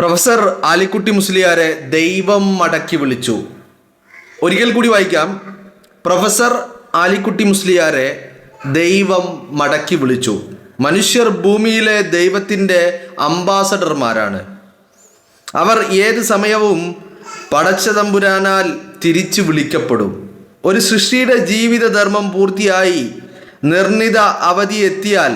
Professor Alikutty മുസ്ലിയാരെ ദൈവം മടക്കി വിളിച്ചു. ഒരിക്കൽ കൂടി വായിക്കാം. പ്രൊഫസർ ആലിക്കുട്ടി മുസ്ലിയാരെ ദൈവം മടക്കി വിളിച്ചു. മനുഷ്യർ ഭൂമിയിലെ ദൈവത്തിൻ്റെ അംബാസഡർമാരാണ്. അവർ ഏത് സമയവും പടച്ചതമ്പുരാനാൽ തിരിച്ചു വിളിക്കപ്പെടും. ഒരു സൃഷ്ടിയുടെ ജീവിതധർമ്മം പൂർത്തിയായി നിർണിത അവധി എത്തിയാൽ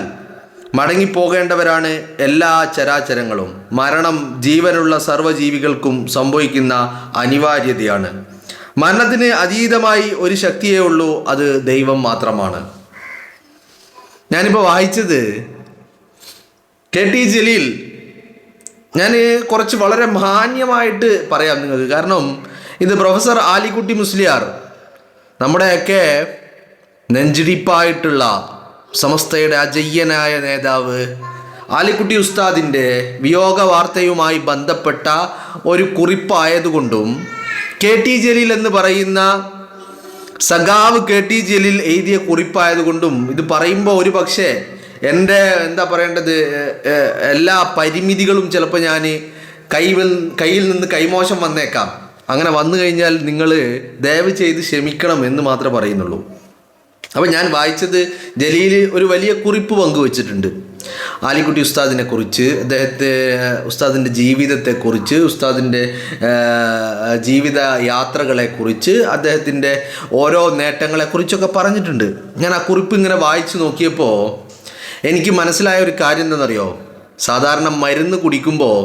മടങ്ങിപ്പോകേണ്ടവരാണ് എല്ലാ ചരാചരങ്ങളും. മരണം ജീവനുള്ള സർവ്വജീവികൾക്കും സംഭവിക്കുന്ന അനിവാര്യതയാണ്. മരണത്തിന് അതീതമായി ഒരു ശക്തിയേ ഉള്ളൂ, അത് ദൈവം മാത്രമാണ്. ഞാനിപ്പോൾ വായിച്ചത് KT ജലീൽ. ഞാൻ കുറച്ച് വളരെ മാന്യമായിട്ട് പറയാം നിങ്ങൾക്ക്, കാരണം ഇത് പ്രൊഫസർ ആലിക്കുട്ടി മുസ്ലിയാർ, നമ്മുടെയൊക്കെ നെഞ്ചിടിപ്പായിട്ടുള്ള സമസ്തയുടെ അജയ്യനായ നേതാവ് ആലിക്കുട്ടി ഉസ്താദിൻ്റെ വിയോഗ വാർത്തയുമായി ബന്ധപ്പെട്ട ഒരു കുറിപ്പായതുകൊണ്ടും KT ജലീൽ എന്ന് പറയുന്ന സഖാവ് KT ജലീൽ എഴുതിയ കുറിപ്പായതുകൊണ്ടും ഇത് പറയുമ്പോൾ ഒരു പക്ഷേ എൻ്റെ എന്താ പറയേണ്ടത് എല്ലാ പരിമിതികളും ചിലപ്പോൾ ഞാൻ കയ്യിൽ നിന്ന് കൈമോശം വന്നേക്കാം. അങ്ങനെ വന്നു കഴിഞ്ഞാൽ നിങ്ങൾ ദയവ് ചെയ്ത് ക്ഷമിക്കണം എന്ന് മാത്രമേ പറയുന്നുള്ളൂ. അപ്പോൾ ഞാൻ വായിച്ചത് ജലീൽ ഒരു വലിയ കുറിപ്പ് പങ്കുവച്ചിട്ടുണ്ട് ആലിക്കുട്ടി ഉസ്താദിനെ കുറിച്ച്, ഉസ്താദിൻ്റെ ജീവിതത്തെക്കുറിച്ച്, ഉസ്താദിൻ്റെ ജീവിത യാത്രകളെക്കുറിച്ച്, അദ്ദേഹത്തിൻ്റെ ഓരോ നേട്ടങ്ങളെക്കുറിച്ചൊക്കെ പറഞ്ഞിട്ടുണ്ട്. ഞാൻ ആ കുറിപ്പ് ഇങ്ങനെ വായിച്ചു നോക്കിയപ്പോൾ എനിക്ക് മനസ്സിലായ ഒരു കാര്യം എന്താണെന്നറിയോ? സാധാരണ മരുന്ന് കുടിക്കുമ്പോൾ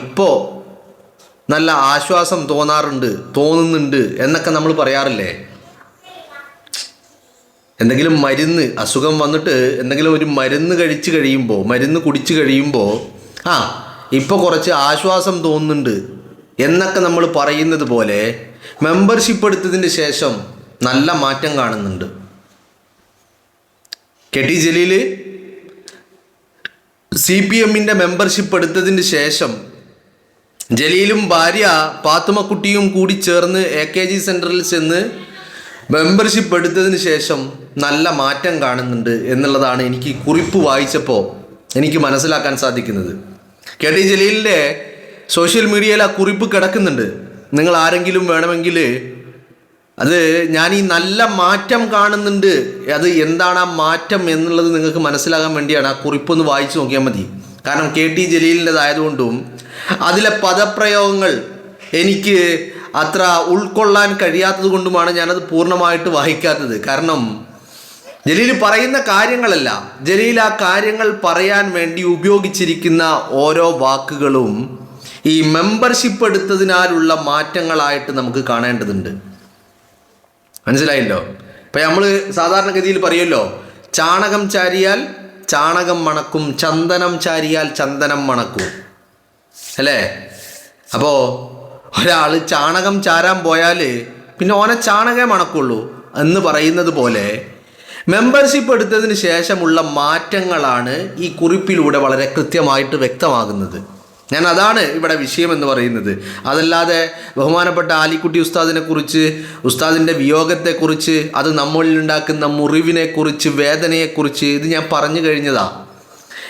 ഇപ്പോൾ നല്ല ആശ്വാസം തോന്നുന്നുണ്ട് എന്നൊക്കെ നമ്മൾ പറയാറില്ലേ? എന്തെങ്കിലും മരുന്ന് അസുഖം വന്നിട്ട് എന്തെങ്കിലും ഒരു മരുന്ന് കുടിച്ചു കഴിയുമ്പോൾ ഇപ്പോൾ കുറച്ച് ആശ്വാസം തോന്നുന്നുണ്ട് എന്നൊക്കെ നമ്മൾ പറയുന്നത് പോലെ മെമ്പർഷിപ്പ് എടുത്തതിന് ശേഷം നല്ല മാറ്റം കാണുന്നുണ്ട്. KT ജലീൽ CPM-ൻ്റെ മെമ്പർഷിപ്പ് എടുത്തതിന് ശേഷം ജലീലും ഭാര്യ പാത്തുമ്മക്കുട്ടിയും കൂടി ചേർന്ന് AKG സെൻറ്ററിൽ ചെന്ന് മെമ്പർഷിപ്പ് എടുത്തതിന് ശേഷം നല്ല മാറ്റം കാണുന്നുണ്ട് എന്നുള്ളതാണ് എനിക്ക് കുറിപ്പ് വായിച്ചപ്പോൾ എനിക്ക് മനസ്സിലാക്കാൻ സാധിക്കുന്നത്. KT ജലീലിൻ്റെ സോഷ്യൽ മീഡിയയിൽ ആ കുറിപ്പ് കിടക്കുന്നുണ്ട്. നിങ്ങൾ ആരെങ്കിലും വേണമെങ്കിൽ അത് ഞാൻ ഈ നല്ല മാറ്റം കാണുന്നുണ്ട്, അത് എന്താണ് ആ മാറ്റം എന്നുള്ളത് നിങ്ങൾക്ക് മനസ്സിലാകാൻ വേണ്ടിയാണ് ആ കുറിപ്പൊന്ന് വായിച്ചു നോക്കിയാൽ മതി. കാരണം KT ജലീലിൻ്റെതായതുകൊണ്ടും അതിലെ പദപ്രയോഗങ്ങൾ എനിക്ക് അത്ര ഉൾക്കൊള്ളാൻ കഴിയാത്തത് കൊണ്ടുമാണ് ഞാനത് പൂർണ്ണമായിട്ട് വായിക്കാത്തത്. കാരണം ജലീൽ പറയുന്ന കാര്യങ്ങളല്ല, ജലീൽ ആ കാര്യങ്ങൾ പറയാൻ വേണ്ടി ഉപയോഗിച്ചിരിക്കുന്ന ഓരോ വാക്കുകളും ഈ മെമ്പർഷിപ്പ് എടുത്തതിനാലുള്ള മാറ്റങ്ങളായിട്ട് നമുക്ക് കാണേണ്ടതുണ്ട്. മനസ്സിലായല്ലോ? ഇപ്പം നമ്മൾ സാധാരണഗതിയിൽ പറയുമല്ലോ, ചാണകം ചാരിയാൽ ചാണകം മണക്കും, ചന്ദനം ചാരിയാൽ ചന്ദനം മണക്കും, അല്ലേ? അപ്പോൾ ഒരാൾ ചാണകം ചാരാൻ പോയാൽ പിന്നെ ഓനെ ചാണകേ മണക്കുള്ളൂ എന്ന് പറയുന്നത് പോലെ മെമ്പർഷിപ്പ് എടുത്തതിന് ശേഷമുള്ള മാറ്റങ്ങളാണ് ഈ കുറിപ്പിലൂടെ വളരെ കൃത്യമായിട്ട് വ്യക്തമാകുന്നത്. ഞാൻ അതാണ് ഇവിടെ വിഷയം എന്ന് പറയുന്നത്. അതല്ലാതെ ബഹുമാനപ്പെട്ട ആലിക്കുട്ടി ഉസ്താദിനെക്കുറിച്ച്, ഉസ്താദിൻ്റെ വിയോഗത്തെക്കുറിച്ച്, അത് നമ്മളിലുണ്ടാക്കുന്ന മുറിവിനെക്കുറിച്ച്, വേദനയെക്കുറിച്ച് ഇത് ഞാൻ പറഞ്ഞു കഴിഞ്ഞതാ.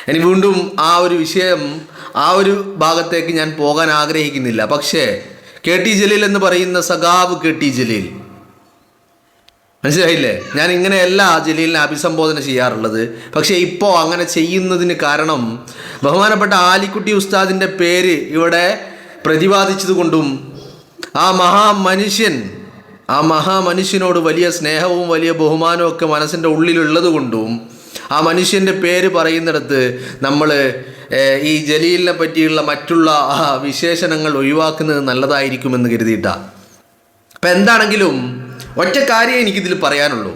ഇനി വീണ്ടും ആ ഒരു വിഷയം, ആ ഒരു ഭാഗത്തേക്ക് ഞാൻ പോകാൻ ആഗ്രഹിക്കുന്നില്ല. പക്ഷേ KT ജലീൽ എന്ന് പറയുന്ന സഖാവ് KT ജലീൽ, മനസ്സിലായില്ലേ? ഞാൻ ഇങ്ങനെയല്ല ജലീലിനെ അഭിസംബോധന ചെയ്യാറുള്ളത്. പക്ഷേ ഇപ്പോൾ അങ്ങനെ ചെയ്യുന്നതിന് കാരണം ബഹുമാനപ്പെട്ട ആലിക്കുട്ടി ഉസ്താദിൻ്റെ പേര് ഇവിടെ പ്രതിപാദിച്ചത് കൊണ്ടും ആ മഹാമനുഷ്യനോട് വലിയ സ്നേഹവും വലിയ ബഹുമാനവും ഒക്കെ മനസ്സിൻ്റെ ഉള്ളിലുള്ളത് കൊണ്ടും ആ മനുഷ്യൻ്റെ പേര് പറയുന്നിടത്ത് നമ്മൾ ഈ ജലീലിനെ പറ്റിയുള്ള മറ്റുള്ള വിശേഷണങ്ങൾ ഒഴിവാക്കുന്നത് നല്ലതായിരിക്കുമെന്ന് കരുതിയിട്ടാണ്. അപ്പം എന്താണെങ്കിലും ഒറ്റ കാര്യം എനിക്കിതിൽ പറയാനുള്ളൂ.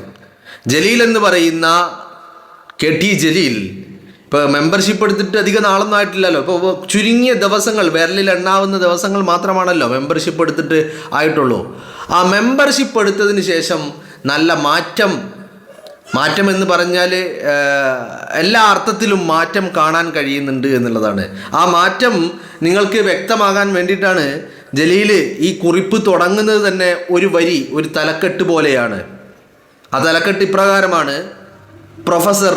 ജലീൽ എന്ന് പറയുന്ന KT ജലീൽ ഇപ്പോൾ മെമ്പർഷിപ്പ് എടുത്തിട്ട് അധികം നാളൊന്നും ആയിട്ടില്ലല്ലോ. ഇപ്പോൾ ചുരുങ്ങിയ ദിവസങ്ങൾ, വിരലിൽ എണ്ണാവുന്ന ദിവസങ്ങൾ മാത്രമാണല്ലോ മെമ്പർഷിപ്പ് എടുത്തിട്ട് ആയിട്ടുള്ളൂ. ആ മെമ്പർഷിപ്പ് എടുത്തതിന് ശേഷം നല്ല മാറ്റം എന്ന് പറഞ്ഞാൽ എല്ലാ അർത്ഥത്തിലും മാറ്റം കാണാൻ കഴിയുന്നുണ്ട് എന്നുള്ളതാണ്. ആ മാറ്റം നിങ്ങൾക്ക് വ്യക്തമാകാൻ വേണ്ടിയിട്ടാണ് ജലീൽ ഈ കുറിപ്പ് തുടങ്ങുന്നത് തന്നെ ഒരു തലക്കെട്ട് പോലെയാണ്. ആ തലക്കെട്ട് ഇപ്രകാരമാണ്: പ്രൊഫസർ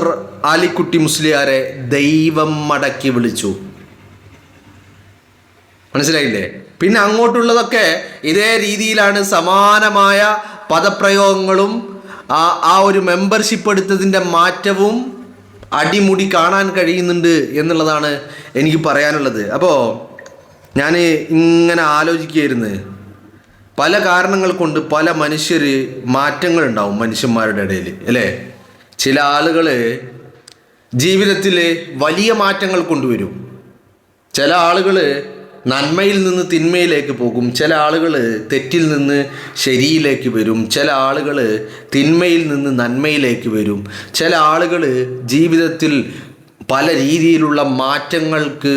ആലിക്കുട്ടി മുസ്ലിയാരെ ദൈവം മടക്കി വിളിച്ചു. മനസ്സിലായില്ലേ? പിന്നെ അങ്ങോട്ടുള്ളതൊക്കെ ഇതേ രീതിയിലാണ്, സമാനമായ പദപ്രയോഗങ്ങളും ആ ഒരു മെമ്പർഷിപ്പ് എടുത്തതിൻ്റെ മാറ്റവും അടിമുടി കാണാൻ കഴിയുന്നുണ്ട് എന്നുള്ളതാണ് എനിക്ക് പറയാനുള്ളത്. അപ്പോൾ ഞാൻ ഇങ്ങനെ ആലോചിക്കുകയായിരുന്നു, പല കാരണങ്ങൾ കൊണ്ട് പല മനുഷ്യർ മാറ്റങ്ങളുണ്ടാവും മനുഷ്യന്മാരുടെ ഇടയിൽ അല്ലേ. ചില ആളുകൾ ജീവിതത്തിൽ വലിയ മാറ്റങ്ങൾ കൊണ്ടുവരും. ചില ആളുകൾ നന്മയിൽ നിന്ന് തിന്മയിലേക്ക് പോകും. ചില ആളുകൾ തെറ്റിൽ നിന്ന് ശരിയിലേക്ക് വരും. ചില ആളുകൾ തിന്മയിൽ നിന്ന് നന്മയിലേക്ക് വരും. ചില ആളുകൾ ജീവിതത്തിൽ പല രീതിയിലുള്ള മാറ്റങ്ങൾക്ക്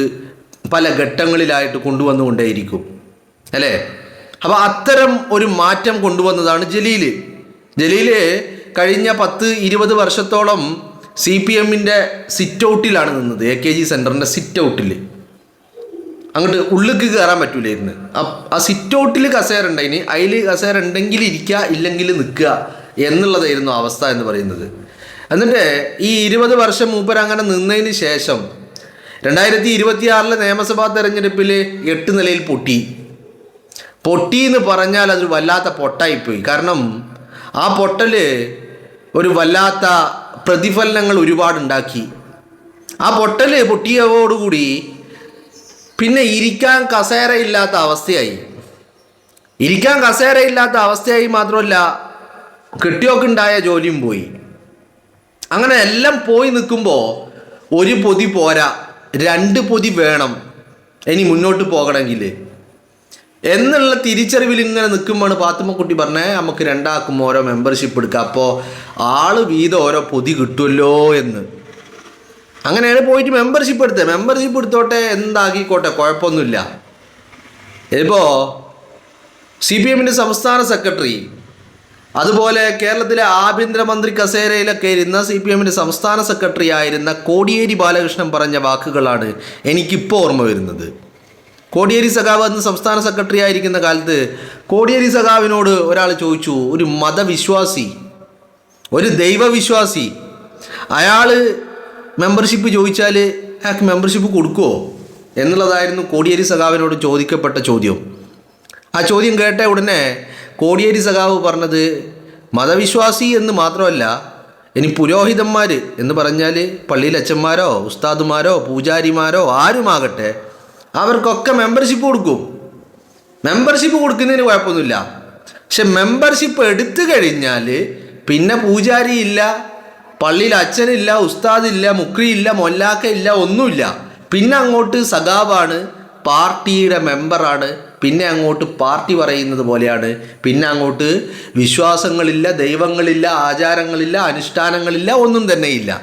പല ഘട്ടങ്ങളിലായിട്ട് കൊണ്ടുവന്നുകൊണ്ടേയിരിക്കും അല്ലേ. അപ്പോൾ അത്തരം ഒരു മാറ്റം കൊണ്ടുവന്നതാണ് ജലീൽ. കഴിഞ്ഞ 10-20 വർഷത്തോളം CPM-ൻ്റെ സിറ്റ് ഔട്ടിലാണ് നിന്നത്. AKG സെൻറ്ററിൻ്റെ സിറ്റ് ഔട്ടിൽ. അങ്ങോട്ട് ഉള്ളിലേക്ക് കയറാൻ പറ്റൂലായിരുന്നു. ആ സിറ്റ് ഔട്ടിൽ കസേര ഉണ്ടായിന്, അതിൽ കസേര ഉണ്ടെങ്കിൽ ഇരിക്കുക, ഇല്ലെങ്കിൽ നിൽക്കുക എന്നുള്ളതായിരുന്നു അവസ്ഥ എന്ന് പറയുന്നത്. എന്നിട്ട് ഈ 20 വർഷം മൂപ്പർ അങ്ങനെ നിന്നതിന് ശേഷം 2026 നിയമസഭാ തെരഞ്ഞെടുപ്പിൽ 8 നിലയിൽ പൊട്ടി എന്ന് പറഞ്ഞാൽ അതൊരു വല്ലാത്ത പൊട്ടായിപ്പോയി. കാരണം ആ പൊട്ടൽ ഒരു വല്ലാത്ത പ്രതിഫലനങ്ങൾ ഒരുപാടുണ്ടാക്കി. ആ പൊട്ടൽ പൊട്ടിയതോടുകൂടി പിന്നെ ഇരിക്കാൻ കസേരയില്ലാത്ത അവസ്ഥയായി. മാത്രമല്ല കെട്ടിയോക്കുണ്ടായ ജോലിയും പോയി. അങ്ങനെ എല്ലാം പോയി നിൽക്കുമ്പോൾ ഒരു പൊതി പോരാ, 2 പൊതി വേണം ഇനി മുന്നോട്ട് പോകണമെങ്കിൽ എന്നുള്ള തിരിച്ചറിവിൽ ഇങ്ങനെ നിൽക്കുമ്പോൾ പാത്തുമ്മക്കുട്ടി പറഞ്ഞേ, നമുക്ക് 2 ആൾക്കും ഓരോ മെമ്പർഷിപ്പ് എടുക്കാം, അപ്പോൾ ആള് വീതം ഓരോ പൊതി കിട്ടുമല്ലോ എന്ന്. അങ്ങനെയാണ് പോയിട്ട് മെമ്പർഷിപ്പ് എടുത്തോട്ടെ, എന്താക്കിക്കോട്ടെ, കുഴപ്പമൊന്നുമില്ല. ഇപ്പോൾ CPM-ൻ്റെ സംസ്ഥാന സെക്രട്ടറി, അതുപോലെ കേരളത്തിലെ ആഭ്യന്തരമന്ത്രി കസേരയിലൊക്കെ ഇരുന്ന CPM-ൻ്റെ സംസ്ഥാന സെക്രട്ടറി ആയിരുന്ന കോടിയേരി ബാലകൃഷ്ണൻ പറഞ്ഞ വാക്കുകളാണ് എനിക്കിപ്പോൾ ഓർമ്മ വരുന്നത്. കോടിയേരി സഖാവ് അന്ന് സംസ്ഥാന സെക്രട്ടറി ആയിരിക്കുന്ന കാലത്ത് കോടിയേരി സഖാവിനോട് ഒരാൾ ചോദിച്ചു, ഒരു മതവിശ്വാസി, ഒരു ദൈവവിശ്വാസി, അയാൾ മെമ്പർഷിപ്പ് ചോദിച്ചാൽ അയാൾക്ക് മെമ്പർഷിപ്പ് കൊടുക്കുമോ എന്നുള്ളതായിരുന്നു കോടിയേരി സഖാവിനോട് ചോദിക്കപ്പെട്ട ചോദ്യം. ആ ചോദ്യം കേട്ട ഉടനെ കോടിയേരി സഖാവ് പറഞ്ഞത്, മതവിശ്വാസി എന്ന് മാത്രമല്ല, ഇനി പുരോഹിതന്മാർ എന്ന് പറഞ്ഞാൽ പള്ളിയിൽ അച്ഛന്മാരോ ഉസ്താദുമാരോ പൂജാരിമാരോ ആരുമാകട്ടെ, അവർക്കൊക്കെ മെമ്പർഷിപ്പ് കൊടുക്കും. മെമ്പർഷിപ്പ് കൊടുക്കുന്നതിന് കുഴപ്പമൊന്നുമില്ല. പക്ഷെ മെമ്പർഷിപ്പ് എടുത്തു കഴിഞ്ഞാൽ പിന്നെ പൂജാരിയില്ല, പള്ളിയിൽ അച്ഛനില്ല, ഉസ്താദില്ല, മുക്രിയില്ല, മൊല്ലാക്കയില്ല, ഒന്നുമില്ല. പിന്നെ അങ്ങോട്ട് സഖാവാണ്, പാർട്ടിയുടെ മെമ്പറാണ്, പിന്നെ അങ്ങോട്ട് പാർട്ടി പറയുന്നത് പോലെയാണ്, പിന്നെ അങ്ങോട്ട് വിശ്വാസങ്ങളില്ല, ദൈവങ്ങളില്ല, ആചാരങ്ങളില്ല, അനുഷ്ഠാനങ്ങളില്ല, ഒന്നും തന്നെയില്ല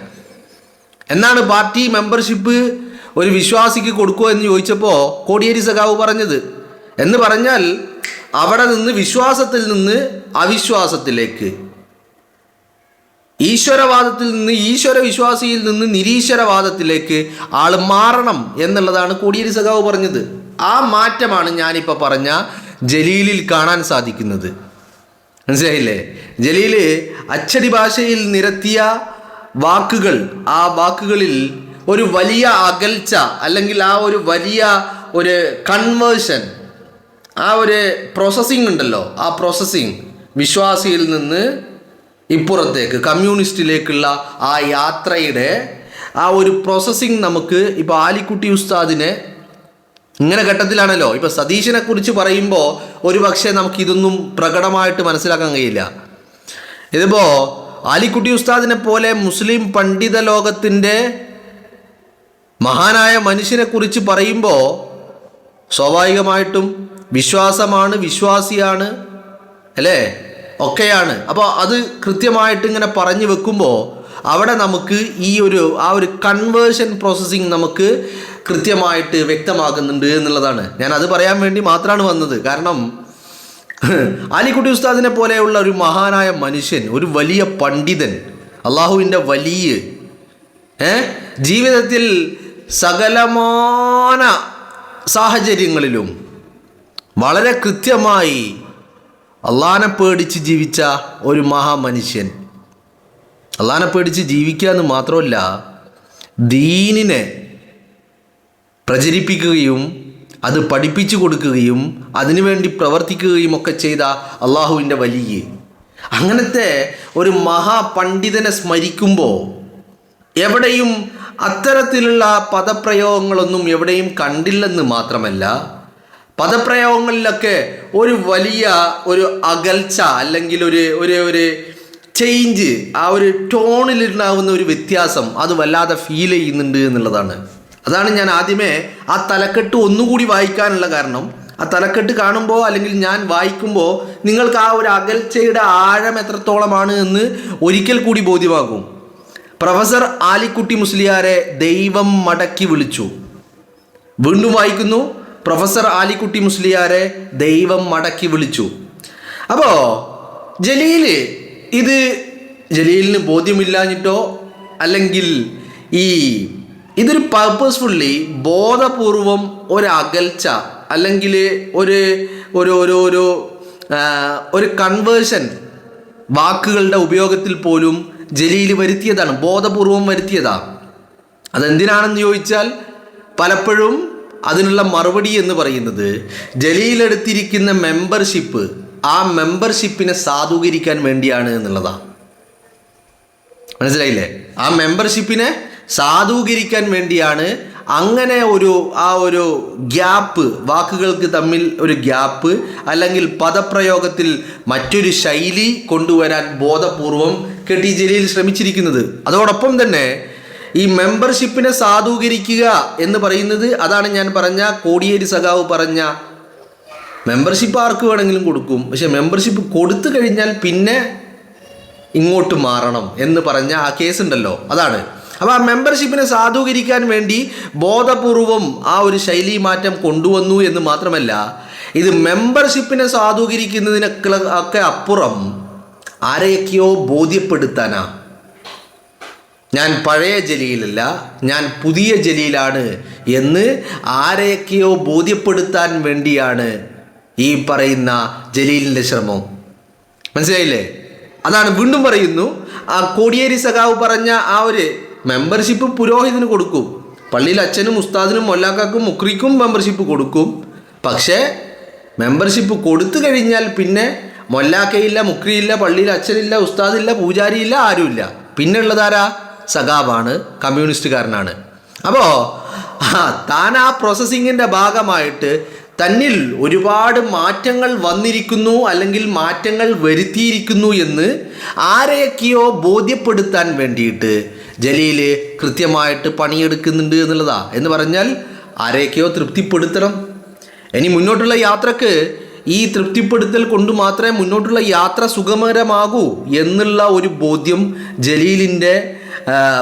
എന്നാണ് പാർട്ടി മെമ്പർഷിപ്പ് ഒരു വിശ്വാസിക്ക് കൊടുക്കുമോ എന്ന് ചോദിച്ചപ്പോൾ കോടിയേരി സഖാവ് പറഞ്ഞത്. എന്ന് പറഞ്ഞാൽ അവിടെ നിന്ന് വിശ്വാസത്തിൽ നിന്ന് അവിശ്വാസത്തിലേക്ക്, ഈശ്വരവാദത്തിൽ നിന്ന് ഈശ്വര വിശ്വാസിയിൽ നിന്ന് നിരീശ്വരവാദത്തിലേക്ക് ആൾ മാറണം എന്നുള്ളതാണ് കോടിയേരി സഖാവ് പറഞ്ഞത്. ആ മാറ്റമാണ് ഞാനിപ്പോൾ പറഞ്ഞ ജലീലിൽ കാണാൻ സാധിക്കുന്നത്. മനസ്സിലായില്ലേ? ജലീൽ അച്ചടി ഭാഷയിൽ നിരത്തിയ വാക്കുകൾ, ആ വാക്കുകളിൽ ഒരു വലിയ അകൽച്ച, അല്ലെങ്കിൽ ആ ഒരു വലിയ ഒരു കൺവേർഷൻ, ആ ഒരു പ്രോസസ്സിങ് ഉണ്ടല്ലോ, ആ പ്രോസസ്സിങ് വിശ്വാസിയിൽ നിന്ന് ഇപ്പുറത്തേക്ക് കമ്മ്യൂണിസ്റ്റിലേക്കുള്ള ആ യാത്രയുടെ ആ ഒരു പ്രോസസ്സിങ് നമുക്ക് ഇപ്പോൾ ആലിക്കുട്ടി ഉസ്താദിനെ ഇങ്ങനെ ഘട്ടത്തിലാണല്ലോ. ഇപ്പോൾ സതീശനെ കുറിച്ച് പറയുമ്പോൾ ഒരു പക്ഷേ നമുക്കിതൊന്നും പ്രകടമായിട്ട് മനസ്സിലാക്കാൻ കഴിയില്ല. ഇതിപ്പോൾ ആലിക്കുട്ടി ഉസ്താദിനെ പോലെ മുസ്ലിം പണ്ഡിത ലോകത്തിൻ്റെ മഹാനായ മനുഷ്യനെ കുറിച്ച് പറയുമ്പോൾ സ്വാഭാവികമായിട്ടും വിശ്വാസമാണ്, വിശ്വാസിയാണ്, അല്ലേ, ഒക്കെയാണ്. അപ്പോൾ അത് കൃത്യമായിട്ട് ഇങ്ങനെ പറഞ്ഞു വെക്കുമ്പോൾ അവിടെ നമുക്ക് ആ ഒരു കൺവേർഷൻ പ്രോസസ്സിങ് നമുക്ക് കൃത്യമായിട്ട് വ്യക്തമാകുന്നുണ്ട് എന്നുള്ളതാണ്. ഞാൻ അത് പറയാൻ വേണ്ടി മാത്രമാണ് വന്നത്. കാരണം ആലിക്കുട്ടി ഉസ്താദിനെ പോലെയുള്ള ഒരു മഹാനായ മനുഷ്യൻ, ഒരു വലിയ പണ്ഡിതൻ, അള്ളാഹുവിൻ്റെ വലിയ ജീവിതത്തിൽ സകലമാന സാഹചര്യങ്ങളിലും വളരെ കൃത്യമായി അള്ളാഹനെ പേടിച്ച് ജീവിച്ച ഒരു മഹാമനുഷ്യൻ. അള്ളാഹനെ പേടിച്ച് ജീവിക്കുക എന്ന് മാത്രമല്ല, ദീനിനെ പ്രചരിപ്പിക്കുകയും അത് പഠിപ്പിച്ചു കൊടുക്കുകയും അതിനുവേണ്ടി പ്രവർത്തിക്കുകയും ഒക്കെ ചെയ്ത അള്ളാഹുവിൻ്റെ വലിയ അങ്ങനത്തെ ഒരു മഹാപണ്ഡിതനെ സ്മരിക്കുമ്പോൾ എവിടെയും അത്തരത്തിലുള്ള പദപ്രയോഗങ്ങളൊന്നും എവിടെയും കണ്ടില്ലെന്ന് മാത്രമല്ല, പദപ്രയോഗങ്ങളിലൊക്കെ ഒരു വലിയ ഒരു അകൽച്ച അല്ലെങ്കിൽ ഒരു ചേഞ്ച്, ആ ഒരു ടോണിലുണ്ടാകുന്ന ഒരു വ്യത്യാസം അത് വല്ലാതെ ഫീൽ ചെയ്യുന്നുണ്ട് എന്നുള്ളതാണ്. അതാണ് ഞാൻ ആദ്യമേ ആ തലക്കെട്ട് ഒന്നുകൂടി വായിക്കാനുള്ള കാരണം. ആ തലക്കെട്ട് കാണുമ്പോൾ അല്ലെങ്കിൽ ഞാൻ വായിക്കുമ്പോൾ നിങ്ങൾക്ക് ആ ഒരു അകൽച്ചയുടെ ആഴം എത്രത്തോളമാണ് എന്ന് ഒരിക്കൽ കൂടി ബോധ്യമാകും. പ്രൊഫസർ ആലിക്കുട്ടി മുസ്ലിയാരെ ദൈവം മടക്കി വിളിച്ചു. വീണ്ടും വായിക്കുന്നു, പ്രൊഫസർ ആലിക്കുട്ടി മുസ്ലിയാരെ ദൈവം മടക്കി വിളിച്ചു. അപ്പോൾ ജലീലിന് ബോധ്യമില്ലാഞ്ഞിട്ടോ അല്ലെങ്കിൽ ഇതൊരു പർപ്പസ്ഫുള്ളി ബോധപൂർവം ഒരു അകൽച്ച അല്ലെങ്കിൽ ഒരു കൺവേർഷൻ വാക്കുകളുടെ ഉപയോഗത്തിൽ പോലും ജലീൽ വരുത്തിയതാണ്, ബോധപൂർവം വരുത്തിയതാണ്. അതെന്തിനാണെന്ന് ചോദിച്ചാൽ പലപ്പോഴും അതിനുള്ള മറുപടി എന്ന് പറയുന്നത് ജലീലെടുത്തിരിക്കുന്ന മെമ്പർഷിപ്പ്, ആ മെമ്പർഷിപ്പിനെ സാധൂകരിക്കാൻ വേണ്ടിയാണ് എന്നുള്ളതാണ്. മനസ്സിലായില്ലേ? ആ മെമ്പർഷിപ്പിനെ സാധൂകരിക്കാൻ വേണ്ടിയാണ് അങ്ങനെ ആ ഒരു ഗ്യാപ്പ്, വാക്കുകൾക്ക് തമ്മിൽ ഒരു ഗ്യാപ്പ് അല്ലെങ്കിൽ പദപ്രയോഗത്തിൽ മറ്റൊരു ശൈലി കൊണ്ടുവരാൻ ബോധപൂർവം കെ.ടി. ജലീൽ ശ്രമിച്ചിരിക്കുന്നത്. അതോടൊപ്പം തന്നെ ഈ മെമ്പർഷിപ്പിനെ സാധൂകരിക്കുക എന്ന് പറയുന്നത്, അതാണ് ഞാൻ പറഞ്ഞ കോടിയേരി സഖാവ് പറഞ്ഞ മെമ്പർഷിപ്പ് ആർക്ക് വേണമെങ്കിലും കൊടുക്കും, പക്ഷെ മെമ്പർഷിപ്പ് കൊടുത്തു കഴിഞ്ഞാൽ പിന്നെ ഇങ്ങോട്ട് മാറണം എന്ന് പറഞ്ഞ ആ കേസുണ്ടല്ലോ, അതാണ്. അപ്പോൾ ആ മെമ്പർഷിപ്പിനെ സാധൂകരിക്കാൻ വേണ്ടി ബോധപൂർവം ആ ഒരു ശൈലി മാറ്റം കൊണ്ടുവന്നു എന്ന് മാത്രമല്ല, ഇത് മെമ്പർഷിപ്പിനെ സാധൂകരിക്കുന്നതിനൊക്കെ അപ്പുറം ആരെയൊക്കെയോ ബോധ്യപ്പെടുത്താനാ. ഞാൻ പഴയ ജലീലല്ല, ഞാൻ പുതിയ ജലീലാണ് എന്ന് ആരെയൊക്കെയോ ബോധ്യപ്പെടുത്താൻ വേണ്ടിയാണ് ഈ പറയുന്ന ജലീലിൻ്റെ ശ്രമം. മനസ്സിലായില്ലേ? അതാണ് വീണ്ടും പറയുന്നു, ആ കോടിയേരി സഖാവ് പറഞ്ഞ ആ ഒരു മെമ്പർഷിപ്പ് പുരോഹിതന് കൊടുക്കും, പള്ളിയിൽ അച്ഛനും ഉസ്താദിനും മൊല്ലാക്കാക്കും മുക്രിക്കും മെമ്പർഷിപ്പ് കൊടുക്കും. പക്ഷേ മെമ്പർഷിപ്പ് കൊടുത്തു കഴിഞ്ഞാൽ പിന്നെ മൊല്ലാക്കയില്ല, മുക്രിയില്ല, പള്ളിയിൽ അച്ഛനില്ല, ഉസ്താദില്ല, പൂജാരിയില്ല, ആരുമില്ല. പിന്നെ ഉള്ളതാരാ? സഖാവാണ്, കമ്മ്യൂണിസ്റ്റുകാരനാണ്. അപ്പോൾ താൻ ആ പ്രോസസ്സിങ്ങിൻ്റെ ഭാഗമായിട്ട് തന്നിൽ ഒരുപാട് മാറ്റങ്ങൾ വന്നിരിക്കുന്നു അല്ലെങ്കിൽ മാറ്റങ്ങൾ വരുത്തിയിരിക്കുന്നു എന്ന് ആരെയൊക്കെയോ ബോധ്യപ്പെടുത്താൻ വേണ്ടിയിട്ട് ജലീൽ കൃത്യമായിട്ട് പണിയെടുക്കുന്നുണ്ട് എന്നുള്ളതാ. എന്ന് പറഞ്ഞാൽ ആരെയൊക്കെയോ തൃപ്തിപ്പെടുത്തണം. ഇനി മുന്നോട്ടുള്ള യാത്രക്ക് ഈ തൃപ്തിപ്പെടുത്തൽ കൊണ്ട് മാത്രമേ മുന്നോട്ടുള്ള യാത്ര സുഗമകരമാകൂ എന്നുള്ള ഒരു ബോധ്യം ജലീലിൻ്റെ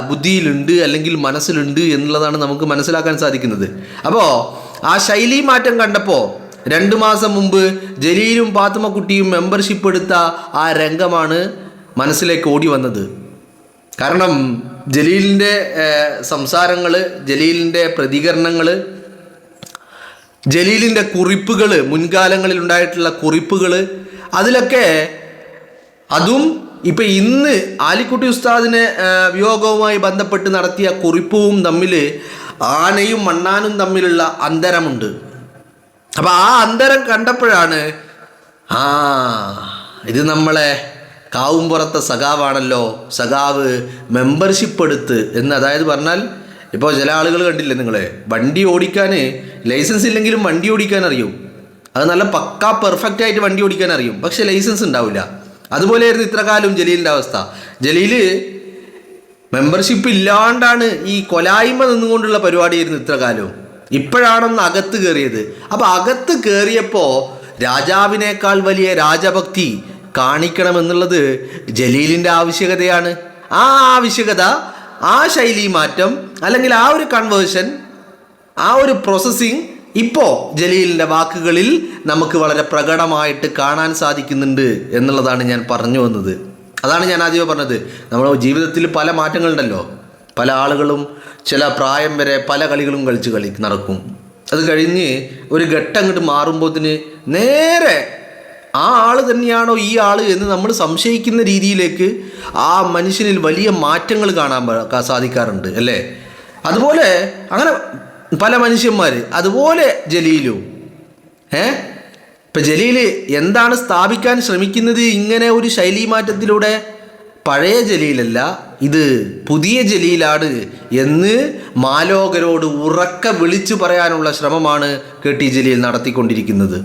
ബുദ്ധിയിലുണ്ട് അല്ലെങ്കിൽ മനസ്സിലുണ്ട് എന്നുള്ളതാണ് നമുക്ക് മനസ്സിലാക്കാൻ സാധിക്കുന്നത്. അപ്പോൾ ആ ശൈലി മാറ്റം കണ്ടപ്പോൾ 2 മാസം മുമ്പ് ജലീലും പാത്തുമ്മക്കുട്ടിയും മെമ്പർഷിപ്പ് എടുത്ത ആ രംഗമാണ് മനസ്സിലേക്ക് ഓടി വന്നത്. കാരണം ജലീലിൻ്റെ സംസാരങ്ങൾ, ജലീലിൻ്റെ പ്രതികരണങ്ങൾ, ജലീലിൻ്റെ കുറിപ്പുകൾ, മുൻകാലങ്ങളിൽ ഉണ്ടായിട്ടുള്ള കുറിപ്പുകൾ, അതിലൊക്കെ അതും ഇപ്പം ഇന്ന് ആലിക്കുട്ടി ഉസ്താദിനെ വിയോഗവുമായി ബന്ധപ്പെട്ട് നടത്തിയ കുറിപ്പും തമ്മിൽ ആനയും മണ്ണാനും തമ്മിലുള്ള അന്തരമുണ്ട്. അപ്പം ആ അന്തരം കണ്ടപ്പോഴാണ് ഇത് നമ്മളെ കാവുംപുറത്തെ സഖാവാണല്ലോ, സഖാവ് മെമ്പർഷിപ്പ് എടുത്ത് എന്ന്. അതായത് പറഞ്ഞാൽ ഇപ്പോൾ ചില ആളുകൾ കണ്ടില്ലേ നിങ്ങൾ, വണ്ടി ഓടിക്കാൻ ലൈസൻസ് ഇല്ലെങ്കിലും വണ്ടി ഓടിക്കാൻ അറിയും, അത് നല്ല പക്കാ പെർഫെക്റ്റ് ആയിട്ട് വണ്ടി ഓടിക്കാൻ അറിയും, പക്ഷെ ലൈസൻസ് ഉണ്ടാവില്ല. അതുപോലെയായിരുന്നു ഇത്രകാലം ജലീലിൻ്റെ അവസ്ഥ. ജലീൽ മെമ്പർഷിപ്പ് ഇല്ലാണ്ടാണ് ഈ കൊലായ്മ നിന്നുകൊണ്ടുള്ള പരിപാടിയായിരുന്നു ഇത്രകാലവും. ഇപ്പോഴാണെന്ന് അകത്ത് കയറിയത്. അപ്പോൾ അകത്ത് കയറിയപ്പോൾ രാജാവിനേക്കാൾ വലിയ രാജഭക്തി കാണിക്കണമെന്നുള്ളത് ജലീലിൻ്റെ ആവശ്യകതയാണ്. ആ ആവശ്യകത, ആ ശൈലി മാറ്റം അല്ലെങ്കിൽ ആ ഒരു കൺവേർഷൻ, ആ ഒരു പ്രോസസ്സിങ് ഇപ്പോൾ ജലീലിൻ്റെ വാക്കുകളിൽ നമുക്ക് വളരെ പ്രകടമായിട്ട് കാണാൻ സാധിക്കുന്നുണ്ട് എന്നുള്ളതാണ് ഞാൻ പറഞ്ഞു വന്നത്. അതാണ് ഞാൻ ആദ്യമേ പറഞ്ഞത്, നമ്മുടെ ജീവിതത്തിൽ പല മാറ്റങ്ങളുണ്ടല്ലോ. പല ആളുകളും ചില പ്രായം വരെ പല കളികളും കളിച്ച് നടക്കും. അത് കഴിഞ്ഞ് ഒരു ഘട്ടം അങ്ങോട്ട് മാറുമ്പോഴത്തിന് നേരെ ആ ആൾ തന്നെയാണോ ഈ ആൾ എന്ന് നമ്മൾ സംശയിക്കുന്ന രീതിയിലേക്ക് ആ മനുഷ്യനിൽ വലിയ മാറ്റങ്ങൾ കാണാൻ സാധിക്കാറുണ്ട് അല്ലേ? അതുപോലെ അങ്ങനെ പല മനുഷ്യന്മാർ, അതുപോലെ ജലീലും. ഇപ്പം ജലീൽ എന്താണ് സ്ഥാപിക്കാൻ ശ്രമിക്കുന്നത് ഇങ്ങനെ ഒരു ശൈലി മാറ്റത്തിലൂടെ? പഴയ ജലീലല്ല, ഇത് പുതിയ ജലീലാണ് എന്ന് മാലോകരോട് ഉറക്കെ വിളിച്ചു പറയാനുള്ള ശ്രമമാണ് കെ ടി ജലീൽ നടത്തിക്കൊണ്ടിരിക്കുന്നത്.